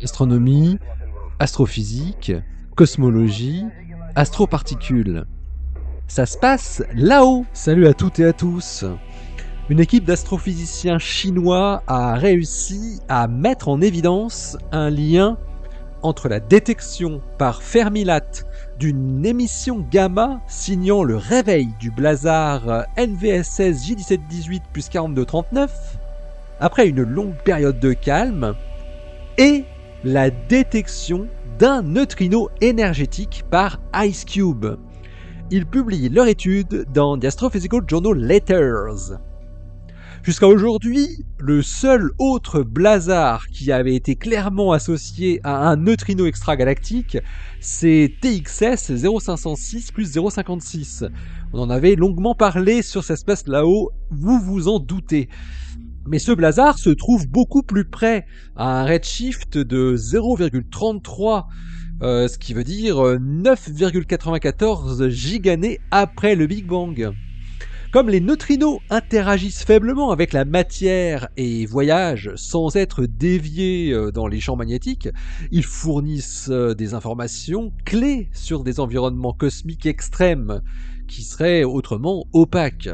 Astronomie, astrophysique, cosmologie, astroparticules. Ça se passe là-haut. Salut à toutes et à tous. Une équipe d'astrophysiciens chinois a réussi à mettre en évidence un lien entre la détection par Fermi-LAT d'une émission gamma signant le réveil du blazar NVSS J1718 plus 4239 après une longue période de calme et la détection d'un neutrino énergétique par IceCube. Ils publient leur étude dans The Astrophysical Journal Letters. Jusqu'à aujourd'hui, le seul autre blazar qui avait été clairement associé à un neutrino extragalactique, c'est TXS 0506 plus 056. On en avait longuement parlé sur cet espace là-haut, vous vous en doutez. Mais ce blazar se trouve beaucoup plus près, à un redshift de 0,33, ce qui veut dire 9,94 gigannées après le Big Bang. Comme les neutrinos interagissent faiblement avec la matière et voyagent sans être déviés dans les champs magnétiques, ils fournissent des informations clés sur des environnements cosmiques extrêmes qui seraient autrement opaques.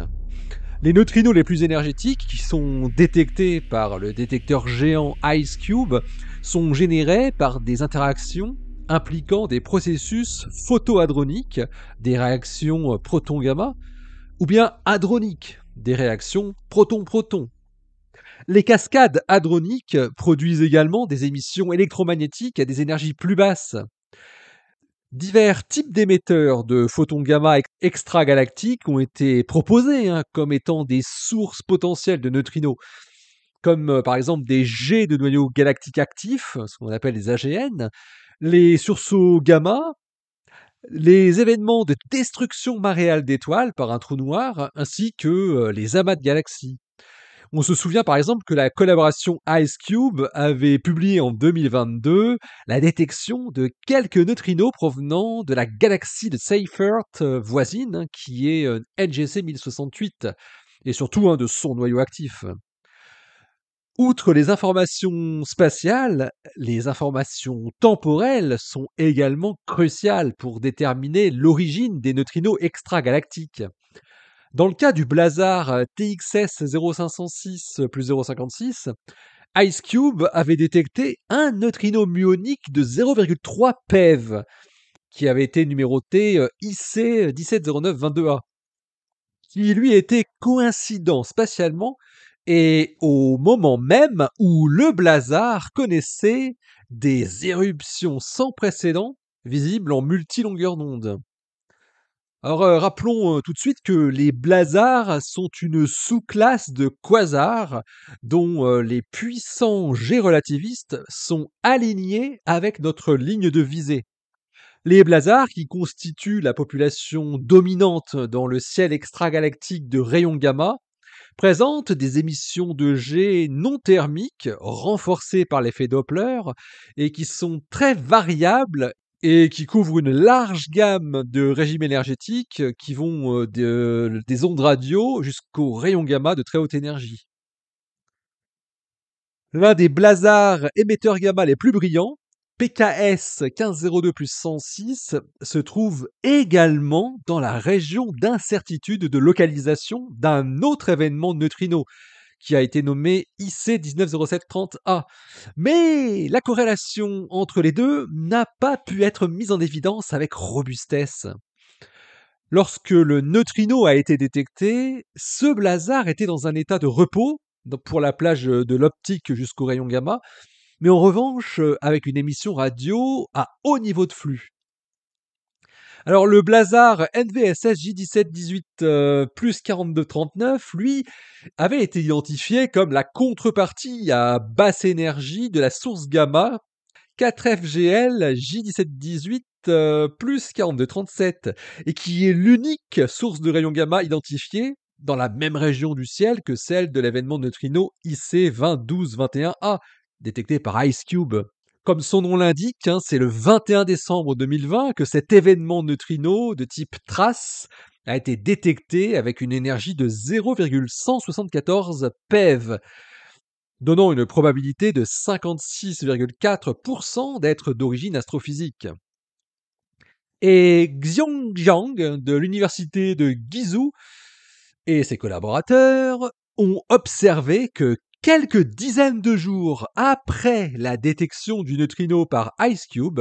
Les neutrinos les plus énergétiques, qui sont détectés par le détecteur géant IceCube, sont générés par des interactions impliquant des processus photohadroniques, des réactions proton-gamma, ou bien hadroniques, des réactions proton-proton. Les cascades hadroniques produisent également des émissions électromagnétiques à des énergies plus basses. Divers types d'émetteurs de photons gamma extragalactiques ont été proposés comme étant des sources potentielles de neutrinos, comme par exemple des jets de noyaux galactiques actifs, ce qu'on appelle les AGN, les sursauts gamma, les événements de destruction maréale d'étoiles par un trou noir, ainsi que les amas de galaxies. On se souvient par exemple que la collaboration IceCube avait publié en 2022 la détection de quelques neutrinos provenant de la galaxie de Seyfert voisine, qui est NGC 1068, et surtout de son noyau actif. Outre les informations spatiales, les informations temporelles sont également cruciales pour déterminer l'origine des neutrinos extragalactiques. Dans le cas du blazar TXS 0506 plus 056, IceCube avait détecté un neutrino muonique de 0,3 PeV, qui avait été numéroté IC 170922A, qui lui était coïncident spatialement et au moment même où le blazar connaissait des éruptions sans précédent visibles en multilongueur d'onde. Alors rappelons tout de suite que les blazars sont une sous-classe de quasars dont les puissants jets relativistes sont alignés avec notre ligne de visée. Les blazars, qui constituent la population dominante dans le ciel extragalactique de rayons gamma, présentent des émissions de jets non thermiques renforcées par l'effet Doppler et qui sont très variables et qui couvrent une large gamme de régimes énergétiques qui vont des ondes radio jusqu'aux rayons gamma de très haute énergie. L'un des blazars émetteurs gamma les plus brillants, PKS 1502 plus 106, se trouve également dans la région d'incertitude de localisation d'un autre événement de neutrinos, qui a été nommé IC 190730A. Mais la corrélation entre les deux n'a pas pu être mise en évidence avec robustesse. Lorsque le neutrino a été détecté, ce blazar était dans un état de repos, pour la plage de l'optique jusqu'au rayon gamma, mais en revanche avec une émission radio à haut niveau de flux. Alors le blazar NVSS J1718 plus 4239, lui, avait été identifié comme la contrepartie à basse énergie de la source gamma 4FGL J1718 plus 4237, et qui est l'unique source de rayons gamma identifiée dans la même région du ciel que celle de l'événement de neutrino IC 201221A, détecté par IceCube. Comme son nom l'indique, c'est le 21 décembre 2020 que cet événement neutrino de type TRACE a été détecté avec une énergie de 0,174 PeV, donnant une probabilité de 56,4% d'être d'origine astrophysique. Et Xiongjiang de l'université de Guizhou et ses collaborateurs ont observé que quelques dizaines de jours après la détection du neutrino par IceCube,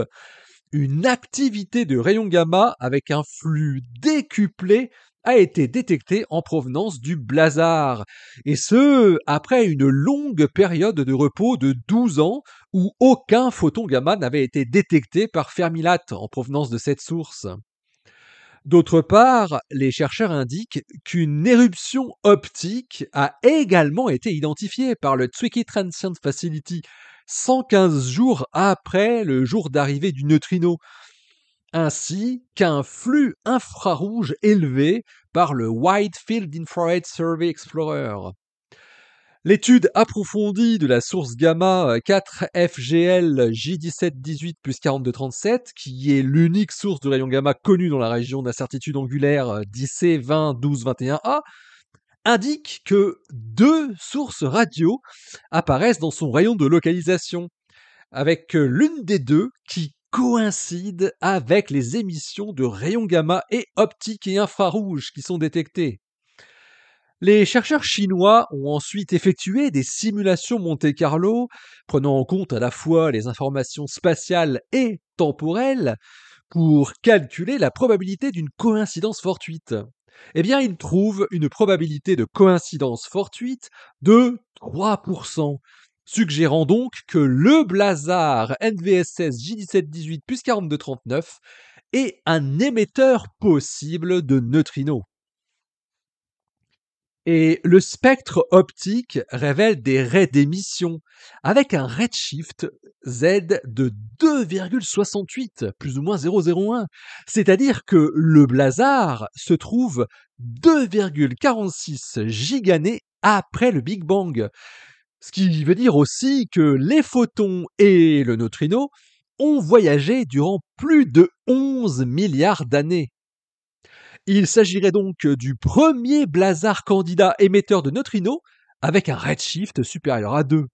une activité de rayons gamma avec un flux décuplé a été détectée en provenance du blazar, et ce, après une longue période de repos de 12 ans où aucun photon gamma n'avait été détecté par Fermilab en provenance de cette source. D'autre part, les chercheurs indiquent qu'une éruption optique a également été identifiée par le Zwicky Transient Facility 115 jours après le jour d'arrivée du neutrino, ainsi qu'un flux infrarouge élevé par le Wide Field Infrared Survey Explorer. L'étude approfondie de la source gamma 4FGL J1718 plus 4237, qui est l'unique source de rayons gamma connue dans la région d'incertitude angulaire d'IC 201221A, indique que deux sources radio apparaissent dans son rayon de localisation, avec l'une des deux qui coïncide avec les émissions de rayons gamma et optiques et infrarouges qui sont détectées. Les chercheurs chinois ont ensuite effectué des simulations Monte-Carlo, prenant en compte à la fois les informations spatiales et temporelles, pour calculer la probabilité d'une coïncidence fortuite. Eh bien, ils trouvent une probabilité de coïncidence fortuite de 3%, suggérant donc que le blazar NVSS J1718 plus 4239 est un émetteur possible de neutrinos. Et le spectre optique révèle des raies d'émission avec un redshift Z de 2,68, plus ou moins 0,01. C'est-à-dire que le blazar se trouve 2,46 gigannées après le Big Bang. Ce qui veut dire aussi que les photons et le neutrino ont voyagé durant plus de 11 milliards d'années. Il s'agirait donc du premier blazar candidat émetteur de neutrinos avec un redshift supérieur à 2.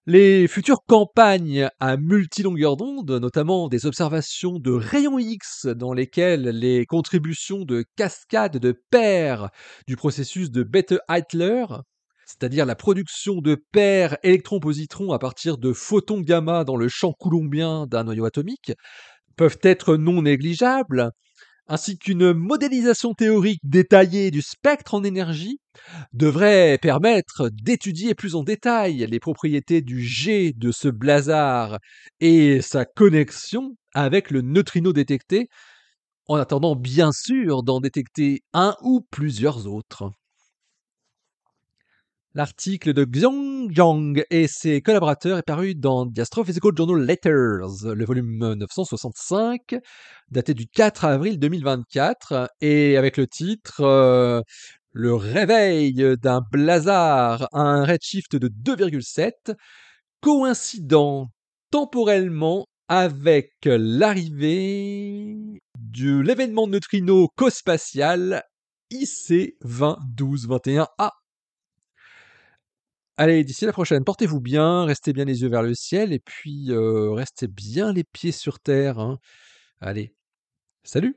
Les futures campagnes à multilongueur d'onde, notamment des observations de rayons X dans lesquelles les contributions de cascade de paires du processus de Bethe-Heitler, c'est-à-dire la production de paires électrons-positrons à partir de photons gamma dans le champ coulombien d'un noyau atomique, peuvent être non négligeables, ainsi qu'une modélisation théorique détaillée du spectre en énergie, devrait permettre d'étudier plus en détail les propriétés du jet de ce blazar et sa connexion avec le neutrino détecté, en attendant bien sûr d'en détecter un ou plusieurs autres. L'article de Xiongjiang et ses collaborateurs est paru dans The Astrophysical Journal Letters, le volume 965, daté du 4 avril 2024, et avec le titre Le réveil d'un blazar à un redshift de 2,7, coïncident temporellement avec l'arrivée de l'événement neutrino cospatial IC 2012-21A. Allez, d'ici la prochaine, portez-vous bien, restez bien les yeux vers le ciel et puis restez bien les pieds sur terre, hein. Allez, salut!